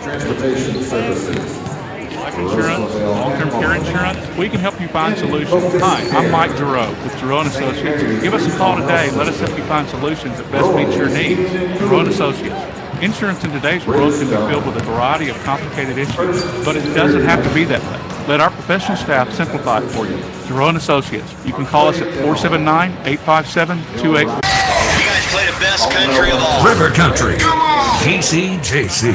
transportation services. Life insurance, long-term care insurance, we can help you find solutions. Hi, I'm Mike Giroux with Giroux & Associates. Give us a call today. Let us help you find solutions that best meet your needs. Giroux & Associates. Insurance in today's world can be filled with a variety of complicated issues, but it doesn't have to be that way. Let our professional staff simplify it for you. Giroux & Associates. You can call us at 479-857-28. You guys play the best country of all. River Country. KCJC.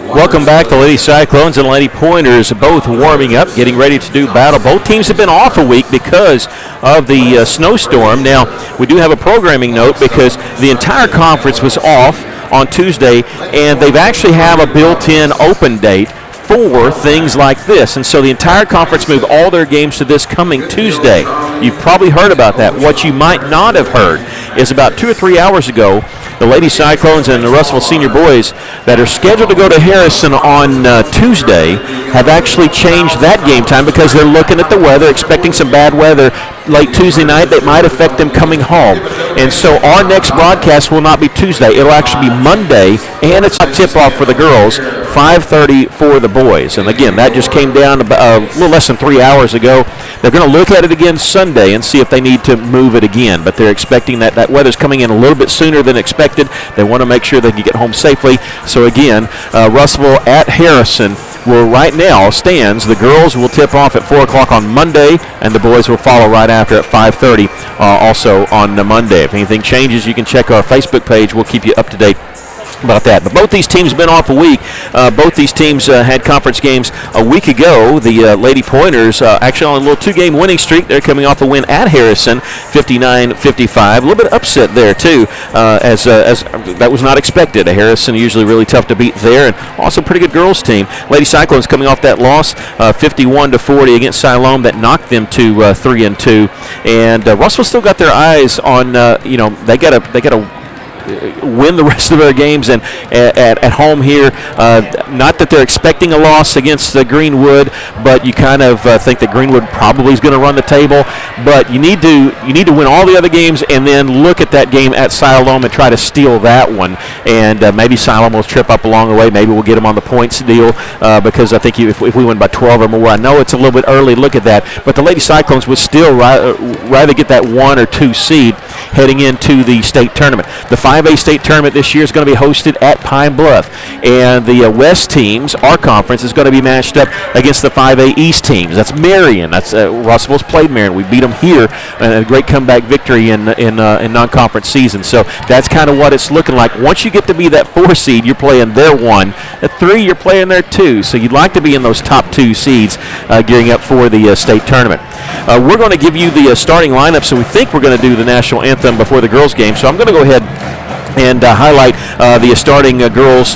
Welcome back. The Lady Cyclones and Lady Pointers both warming up, getting ready to do battle. Both teams have been off a week because of the snowstorm. Now, we do have a programming note because the entire conference was off on Tuesday, and they've actually have a built-in open date for things like this. And so the entire conference moved all their games to this coming Tuesday. You've probably heard about that. What you might not have heard is about 2 or 3 hours ago, the Lady Cyclones and the Russellville Senior Boys that are scheduled to go to Harrison on Tuesday have actually changed that game time because they're looking at the weather, expecting some bad weather late Tuesday night that might affect them coming home. And so our next broadcast will not be Tuesday. It'll actually be Monday, and it's a tip-off for the girls, 5:30 for the boys. And again, that just came down about, a little less than 3 hours ago. They're going to look at it again Sunday and see if they need to move it again. But they're expecting that weather's coming in a little bit sooner than expected. They want to make sure they can get home safely. So again, Russellville at Harrison will right now stands. The girls will tip off at 4 o'clock on Monday, and the boys will follow right after at 5:30 also on Monday. If anything changes, you can check our Facebook page. We'll keep you up to date about that. But both these teams have been off a week. Both these teams had conference games a week ago. The Lady Pointers actually on a little 2-game winning streak. They're coming off a win at Harrison, 59-55. A little bit of upset there, too, as that was not expected. Harrison usually really tough to beat there, and also pretty good girls team. Lady Cyclones coming off that loss, 51-40 against Siloam. That knocked them to 3-2. And Russell still got their eyes on, they got to win the rest of their games and at home here. Not that they're expecting a loss against Greenwood, but you kind of think that Greenwood probably is going to run the table. But you need to win all the other games and then look at that game at Siloam and try to steal that one. And maybe Siloam will trip up along the way. Maybe we'll get them on the points deal because I think if we win by 12 or more, I know it's a little bit early to look at that, but the Lady Cyclones would still rather get that 1 or 2 seed heading into the state tournament. The 5A state tournament this year is going to be hosted at Pine Bluff, and the West teams, our conference, is going to be matched up against the 5A East teams. That's Marion. That's Russellville's played Marion. We beat them here, and a great comeback victory in non-conference season. So that's kind of what it's looking like. Once you get to be that 4 seed, you're playing their 1. At 3, you're playing their 2. So you'd like to be in those top 2 seeds gearing up for the state tournament. We're going to give you the starting lineup, so we think we're going to do the national anthem before the girls' game. So I'm going to go ahead and highlight the starting girls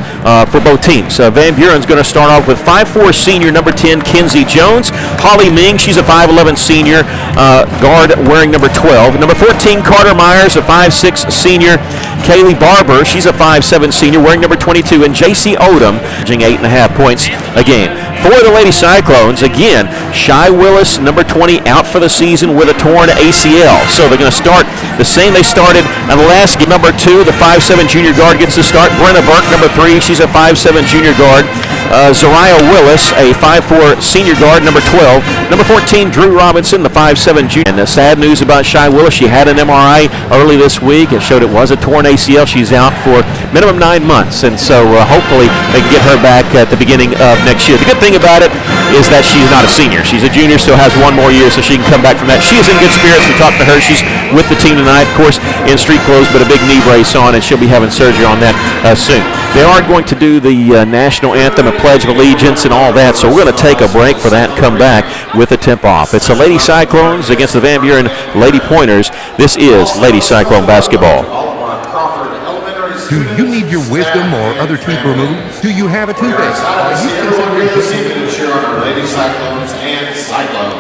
for both teams. Van Buren's going to start off with 5'4" senior number 10, Kenzie Jones. Holly Ming, she's a 5'11" senior, guard wearing number 12. Number 14, Carter Myers, a 5'6" senior. Kaylee Barber, she's a 5'7" senior, wearing number 22. And J.C. Odom, averaging 8.5 points a game. For the Lady Cyclones, again, Shy Willis, number 20, out for the season with a torn ACL. So they're going to start the same they started in the last game. Number 2, the 5'7" junior guard gets the start. Brenna Burke, number 3, she's a 5'7" junior guard. Zariah Willis, a 5'4" senior guard, number 12. Number 14, Drew Robinson, the 5'7" junior. And the sad news about Shy Willis, she had an MRI early this week. It showed it was a torn ACL. She's out for minimum 9 months, and so hopefully they can get her back at the beginning of next year. The good thing about it is that she's not a senior. She's a junior, still has 1 more year, so she can come back from that. She is in good spirits. We talked to her. She's with the team tonight, of course, in street clothes, but a big knee brace on, and she'll be having surgery on that soon. They are going to do the national anthem, a Pledge of Allegiance, and all that, so we're going to take a break for that and come back with a tip-off. It's the Lady Cyclones against the Van Buren Lady Pointers. This is Lady Cyclone basketball. Do you need your wisdom or other teeth removed? Do you have a toothache? Are you considering signature on our Lady Cyclones and Cyclone?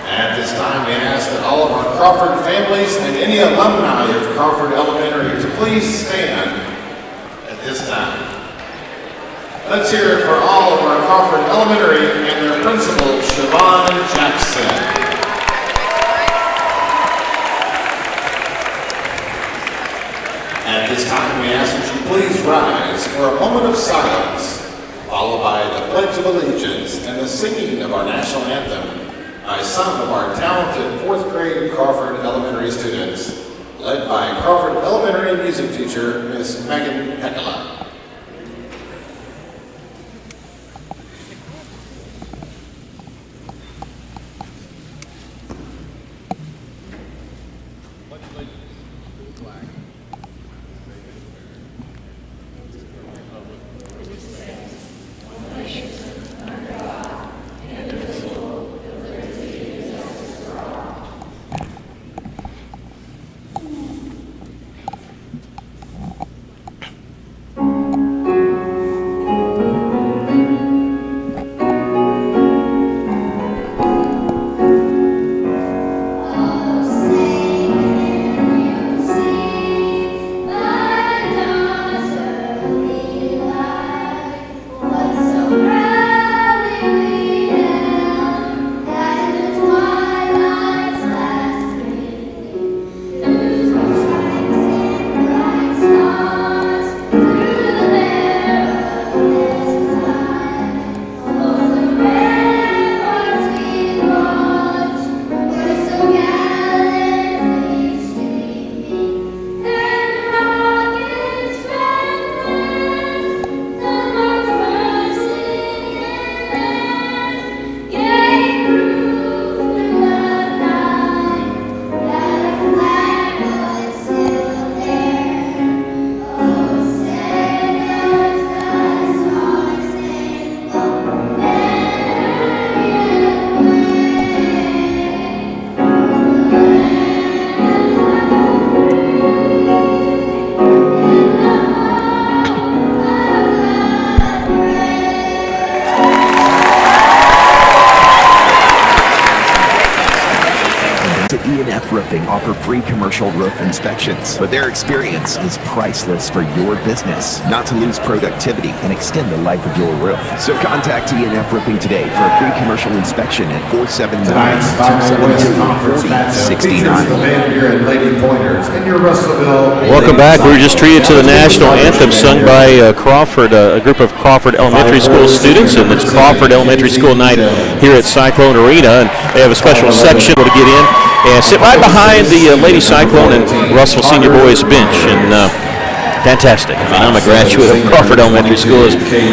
At this time, we ask that all of our Crawford families and any alumni of Crawford Elementary to please stand at this time. Let's hear it for all of our Crawford Elementary and their principal, Siobhan Jackson. At this time, we ask that you please rise for a moment of silence, followed by the Pledge of Allegiance and the singing of our national anthem by some of our talented 4th grade Crawford Elementary students, led by Crawford Elementary music teacher, Miss Megan Pekala. Offer free commercial roof inspections, but their experience is priceless for your business. Not to lose productivity and extend the life of your roof. So contact E&F Roofing today for a free commercial inspection at 479-272-4069. Welcome back. We were just treated to the national anthem sung by Crawford, a group of Crawford Elementary School students, and it's Crawford Elementary School night here at Cyclone Arena, and they have a special section to get in and sit right behind the Lady Cyclone and Russell Senior Boys bench, and fantastic. I mean, I'm a graduate of Crawford Elementary School,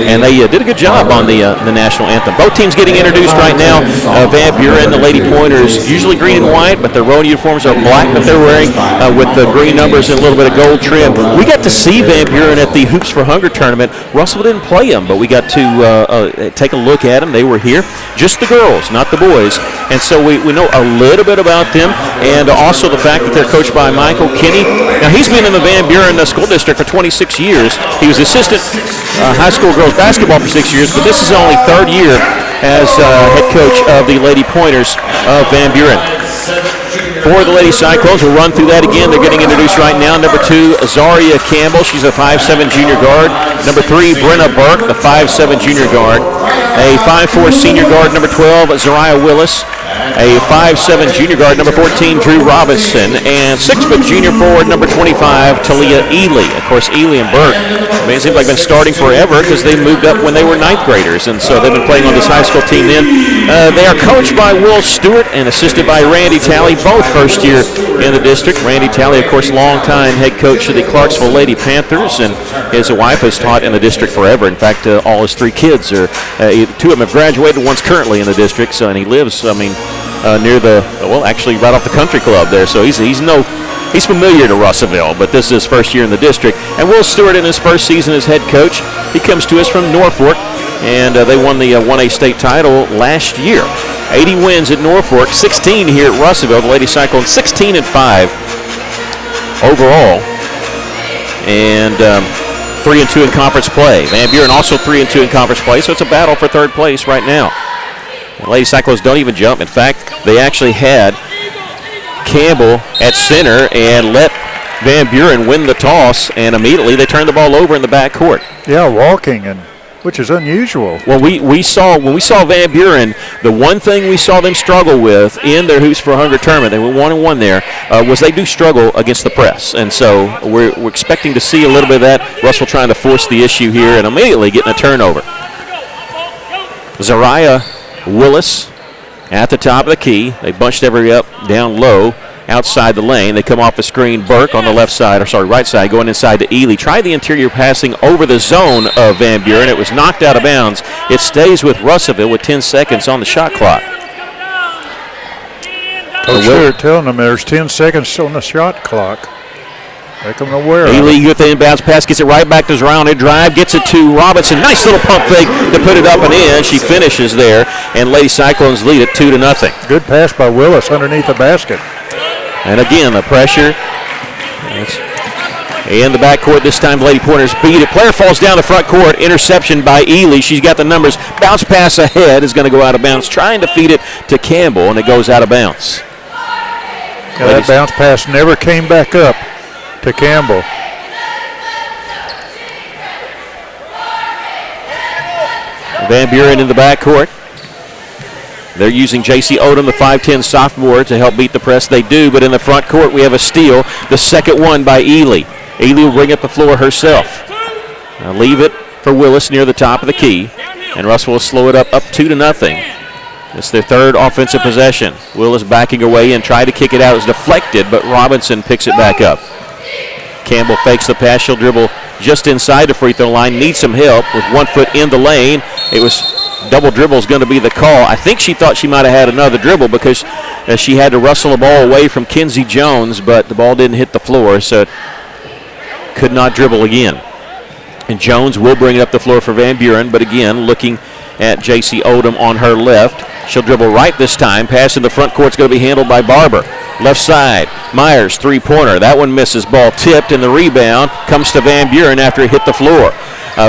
and they did a good job on the national anthem. Both teams getting introduced right now. Van Buren, the Lady Pointers, usually green and white, but their road uniforms are black that they're wearing with the green numbers and a little bit of gold trim. We got to see Van Buren at the Hoops for Hunger tournament. Russell didn't play them, but we got to take a look at them. They were here. Just the girls, not the boys. And so we know a little bit about them, and also the fact that they're coached by Michael Kinney. Now, he's been in the Van Buren School District for 26 years. He was assistant high school girls basketball for 6 years, but this is only third year as head coach of the Lady Pointers of Van Buren. For the Lady Cyclones, we'll run through that again. They're getting introduced right now. Number 2, Zaria Campbell. She's a 5'7" junior guard. Number 3, Brenna Burke, the 5'7" junior guard. A 5'4" senior guard, number 12, Zariah Willis. A 5'7" junior guard, number 14, Drew Robinson. And 6-foot junior forward, number 25, Talia Ely. Of course, Ely and Burke, I mean, it seems like they've been starting forever because they moved up when they were 9th graders. And so they've been playing on this high school team then. They are coached by Will Stewart and assisted by Randy Talley, both first year in the district. Randy Talley, of course, longtime head coach of the Clarksville Lady Panthers, and his wife has taught in the district forever. In fact, all his 3 kids are, 2 of them have graduated, one's currently in the district, so, and he lives, near the, well, actually right off the country club there, so he's familiar to Russellville, but this is his first year in the district. And Will Stewart, in his first season as head coach, he comes to us from Norfolk, and they won the 1A state title last year. 80 wins at Norfolk, 16 here at Russellville. The Lady Cyclones 16-5 overall, and 3-2 in conference play. Van Buren also 3-2 in conference play, so it's a battle for third place right now. The Lady Cyclones don't even jump. In fact, they actually had Campbell at center and let Van Buren win the toss, and immediately they turned the ball over in the backcourt. Yeah, walking, and which is unusual. Well, when we saw Van Buren, the one thing we saw them struggle with in their Hoops for Hunger tournament, they were 1-1 there, was they do struggle against the press. And so we're expecting to see a little bit of that. Russell trying to force the issue here and immediately getting a turnover. Zariah Willis at the top of the key. They bunched everybody up down low outside the lane. They come off the screen. Burke on the right side, going inside to Ely. Tried the interior passing over the zone of Van Buren. It was knocked out of bounds. It stays with Russellville with 10 seconds on the shot clock. Coach Stewart telling them there's 10 seconds on the shot clock. Make them aware. Ely with the inbounds pass, gets it right back to Zariah. Drive, gets it to Robinson. Nice little pump fake to put it up and in. She finishes there, and Lady Cyclones lead it 2-0. Good pass by Willis underneath the basket. And again, the pressure. In the backcourt this time, the Lady Pointers beat it. Player falls down the front court. Interception by Ely. She's got the numbers. Bounce pass ahead is going to go out of bounds. Trying to feed it to Campbell, and it goes out of bounds. Yeah, that bounce pass never came back up to Campbell. Van Buren in the backcourt. They're using J.C. Odom, the 5'10 sophomore, to help beat the press. They do, but in the front court we have a steal. The second one by Ely. Ely will bring up the floor herself. Now leave it for Willis near the top of the key. And Russell will slow it up 2-0. It's their third offensive possession. Willis backing away and tried to kick it out. It was deflected, but Robinson picks it back up. Campbell fakes the pass. She'll dribble just inside the free throw line. Needs some help with 1 foot in the lane. It was double dribble is going to be the call. I think she thought she might have had another dribble because she had to wrestle the ball away from Kinsey Jones, but the ball didn't hit the floor, so it could not dribble again. And Jones will bring it up the floor for Van Buren, but again, looking at J.C. Odom on her left. She'll dribble right this time. Pass in the front court's going to be handled by Barber. Left side, Myers, three-pointer. That one misses. Ball tipped, and the rebound comes to Van Buren after it hit the floor.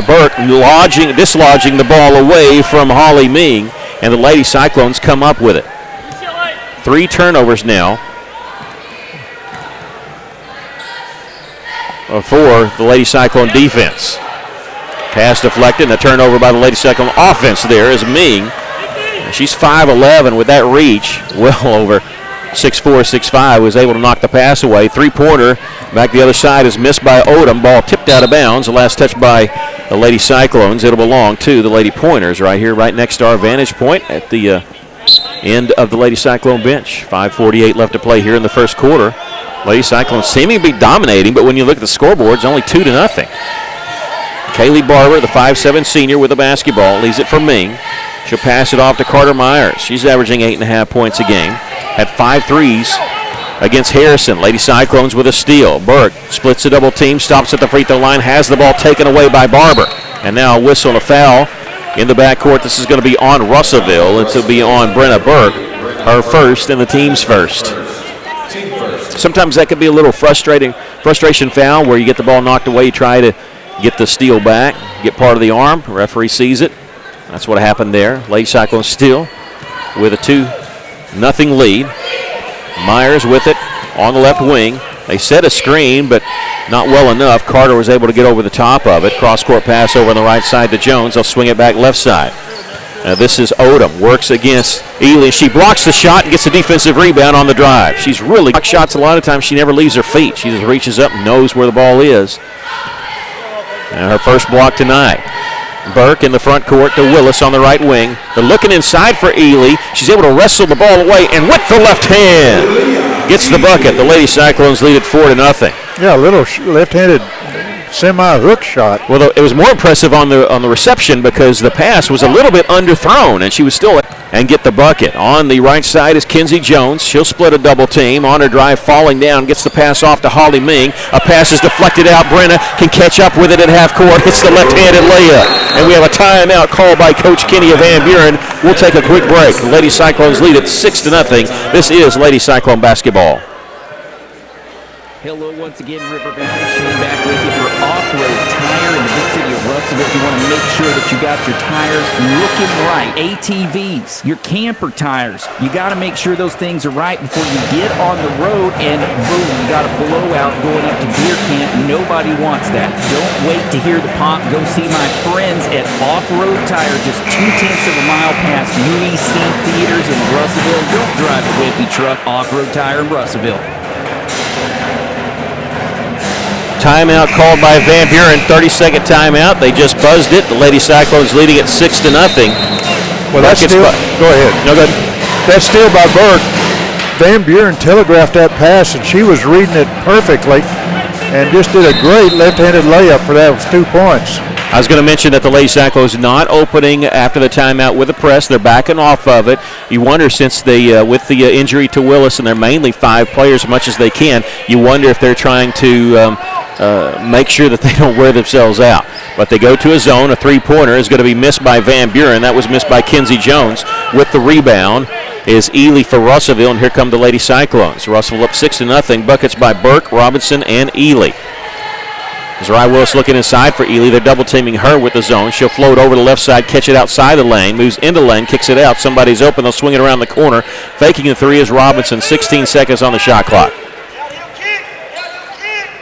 Burke dislodging the ball away from Holly Ming, and the Lady Cyclones come up with it. 3 turnovers now for the Lady Cyclone defense. Pass deflected, and a turnover by the Lady Cyclone offense there is Ming. She's 5'11", with that reach, well over 6'4", 6'5", was able to knock the pass away. Three-pointer back the other side is missed by Odom. Ball tipped out of bounds. The last touch by the Lady Cyclones. It'll belong to the Lady Pointers right here, right next to our vantage point at the end of the Lady Cyclone bench. 5:48 left to play here in the first quarter. Lady Cyclones seeming to be dominating, but when you look at the scoreboard, it's only 2-0. Kaylee Barber, the 5'7" senior, with the basketball, leaves it for Ming. She'll pass it off to Carter Myers. She's averaging 8.5 points a game. Had 5 threes against Harrison. Lady Cyclones with a steal. Burke splits the double team, stops at the free throw line, has the ball taken away by Barber. And now a whistle and a foul in the backcourt. This is going to be on Russellville. It'll be on Brenna Burke, her first and the team's first. Sometimes that could be a little frustration foul where you get the ball knocked away, you try to get the steal back, get part of the arm. The referee sees it. That's what happened there. Lady Cyclones still with a 2-0 lead. Myers with it on the left wing. They set a screen, but not well enough. Carter was able to get over the top of it. Cross-court pass over on the right side to Jones. They'll swing it back left side. This is Odom. Works against Ely. She blocks the shot and gets a defensive rebound on the drive. She's really blocked shots a lot of times. She never leaves her feet. She just reaches up and knows where the ball is. And her first block tonight. Burke in the front court to Willis on the right wing. They're looking inside for Ely. She's able to wrestle the ball away, and with the left hand, gets the bucket. The Lady Cyclones lead it 4-0. Yeah, a little left-handed semi-hook shot. Well, it was more impressive on the reception because the pass was a little bit underthrown, and she was still and get the bucket. On the right side is Kinsey Jones. She'll split a double team. On her drive, falling down, gets the pass off to Holly Ming. A pass is deflected out. Brenna can catch up with it at half court. Hits the left-handed layup. And we have a timeout called by Coach Kenny of Van Buren. We'll take a quick break. The Lady Cyclones lead it 6-0. This is Lady Cyclone basketball. Hello once again, River Valley. Shane back with you for Off-Road Tire in the big city of Russellville. If you want to make sure that you got your tires looking right. ATVs, your camper tires, you got to make sure those things are right before you get on the road, and boom, you got a blowout going up to beer camp. Nobody wants that. Don't wait to hear the pop. Go see my friends at Off-Road Tire, just 0.2 of a mile past UEC Theaters in Russellville. Don't drive a whippy truck. Off-Road Tire in Russellville. Timeout called by Van Buren, 30-second timeout. They just buzzed it. The Lady Cyclones leading it 6-0. Well, that's still, go ahead. No, go ahead. That's still by Burke. Van Buren telegraphed that pass, and she was reading it perfectly and just did a great left-handed layup for those 2 points. I was going to mention that the Lady Cyclones not opening after the timeout with a press. They're backing off of it. You wonder, since they, with the injury to Willis, and they're mainly 5 players as much as they can, you wonder if they're trying to make sure that they don't wear themselves out. But they go to a zone. A three-pointer is going to be missed by Van Buren. That was missed by Kinsey Jones. With the rebound is Ely for Russellville, and here come the Lady Cyclones. Russellville up 6-0. Buckets by Burke, Robinson, and Ely. Zariah Willis looking inside for Ely. They're double-teaming her with the zone. She'll float over the left side, catch it outside the lane, moves into the lane, kicks it out. Somebody's open. They'll swing it around the corner. Faking the three is Robinson. 16 seconds on the shot clock.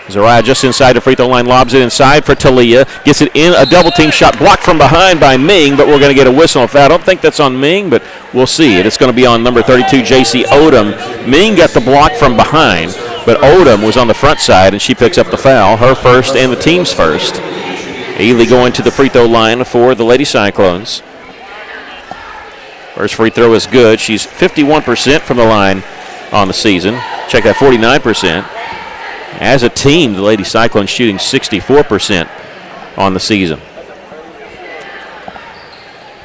Zariah just inside the free throw line, lobs it inside for Talia. Gets it in, a double-team shot blocked from behind by Ming, but we're going to get a whistle on foul. I don't think that's on Ming, but we'll see. It's going to be on number 32, J.C. Odom. Ming got the block from behind, but Odom was on the front side, and she picks up the foul, her first and the team's first. Ely going to the free throw line for the Lady Cyclones. First free throw is good. She's 51% from the line on the season. Check that, 49%. As a team, the Lady Cyclones shooting 64% on the season.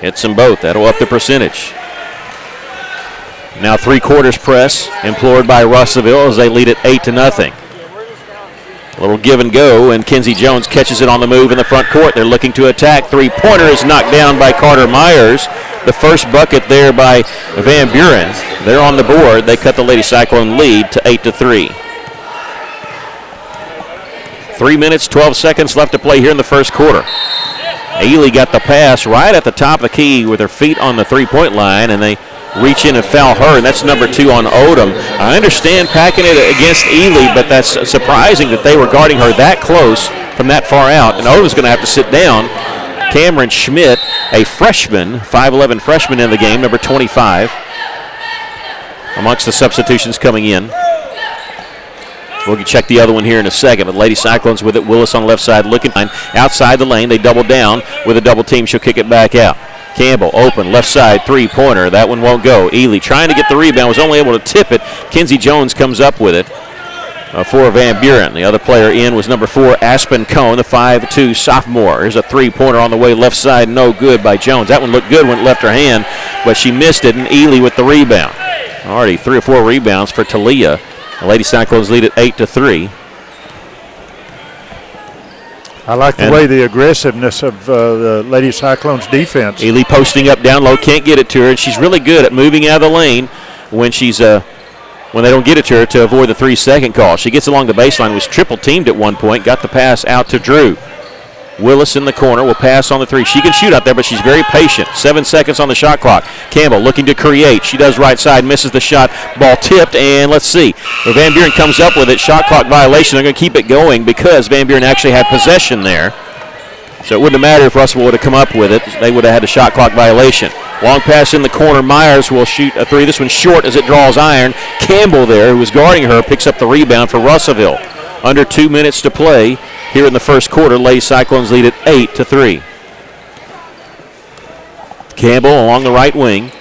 Hits them both. That'll up the percentage. Now three-quarters press implored by Russellville as they lead it 8-0. A little give and go, and Kinsey Jones catches it on the move in the front court. They're looking to attack. Three-pointer is knocked down by Carter Myers. The first bucket there by Van Buren. They're on the board. They cut the Lady Cyclone lead to 8-3. 3 minutes, 12 seconds left to play here in the first quarter. Ely got the pass right at the top of the key with her feet on the three-point line, and they reach in and foul her, and that's number 2 on Odom. I understand packing it against Ely, but that's surprising that they were guarding her that close from that far out, and Odom's going to have to sit down. Cameron Schmidt, a freshman, 5'11 freshman in the game, number 25, amongst the substitutions coming in. We'll check the other one here in a second, but Lady Cyclones with it. Willis on the left side looking outside the lane. They double down with a double team. She'll kick it back out. Campbell open, left side, three-pointer. That one won't go. Ely trying to get the rebound, was only able to tip it. Kinsey Jones comes up with it for Van Buren. The other player in was number 4, Aspen Cohn, the 5'2 sophomore. Here's a three-pointer on the way, left side, no good by Jones. That one looked good when it left her hand, but she missed it, and Ely with the rebound. Already 3 or 4 rebounds for Talia. The Lady Cyclones lead at 8-3. I like the way the aggressiveness of the Lady Cyclones defense. Ely posting up down low, can't get it to her, and she's really good at moving out of the lane when she's when they don't get it to her to avoid the 3-second call. She gets along the baseline, was triple teamed at one point, got the pass out to Drew. Willis in the corner will pass on the 3. She can shoot out there, but she's very patient. 7 seconds on the shot clock. Campbell looking to create. She does right side, misses the shot. Ball tipped, and let's see. Van Buren comes up with it. Shot clock violation. They're going to keep it going because Van Buren actually had possession there. So it wouldn't have mattered if Russell would have come up with it. They would have had a shot clock violation. Long pass in the corner. Myers will shoot a 3. This one's short as it draws iron. Campbell there, who was guarding her, picks up the rebound for Russellville. Under 2 minutes to play here in the first quarter. Lady Cyclones lead at 8-3. Campbell along the right wing.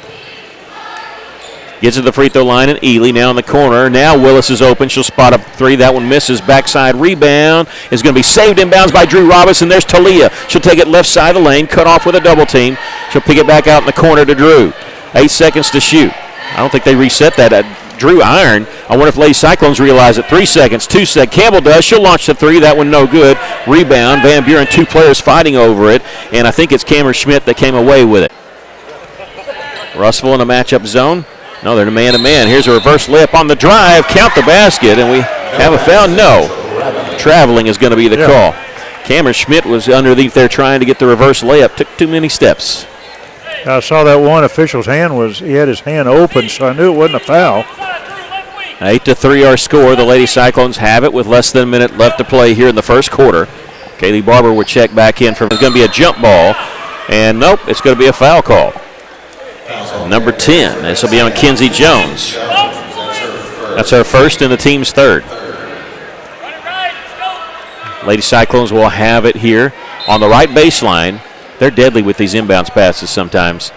Gets to the free throw line, and Ely now in the corner. Now Willis is open. She'll spot up 3. That one misses. Backside rebound is going to be saved inbounds by Drew Robinson. There's Talia. She'll take it left side of the lane, cut off with a double team. She'll pick it back out in the corner to Drew. 8 seconds to shoot. I don't think they reset that. Drew iron. I wonder if Lady Cyclones realize it. 3 seconds, 2 seconds. Campbell does. She'll launch the 3. That one no good. Rebound. Van Buren, 2 players fighting over it, and I think it's Cameron Schmidt that came away with it. Russellville in a matchup zone. No, they're man-to-man. Here's a reverse layup on the drive. Count the basket, and we have a foul. No. Traveling is going to be the call. Cameron Schmidt was underneath there trying to get the reverse layup. Took too many steps. I saw that one official's hand he had his hand open, so I knew it wasn't a foul. 8-3 our score. The Lady Cyclones have it with less than a minute left to play here in the first quarter. Kaylee Barber would check back in for it's going to be a jump ball. And nope, it's going to be a foul call. Number 10. This will be on Kinsey Jones. That's her first and the team's third. Lady Cyclones will have it here on the right baseline. They're deadly with these inbounds passes sometimes.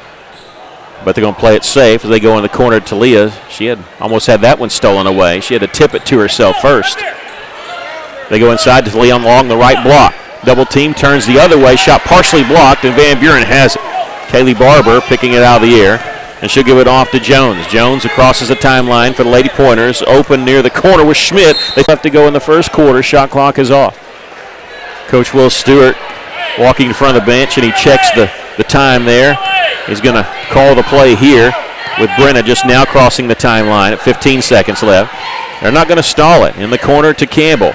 But they're going to play it safe as they go in the corner to Leah. She had almost had that one stolen away. She had to tip it to herself first. They go inside to Leah along the right block. Double team turns the other way. Shot partially blocked, and Van Buren has it. Kaylee Barber picking it out of the air, and she'll give it off to Jones. Jones crosses the timeline for the Lady Pointers. Open near the corner with Schmidt. They have to go in the first quarter. Shot clock is off. Coach Will Stewart walking in front of the bench, and he checks the time there. He's going to call the play here with Brenna just now crossing the timeline at 15 seconds left. They're not going to stall it. In the corner to Campbell.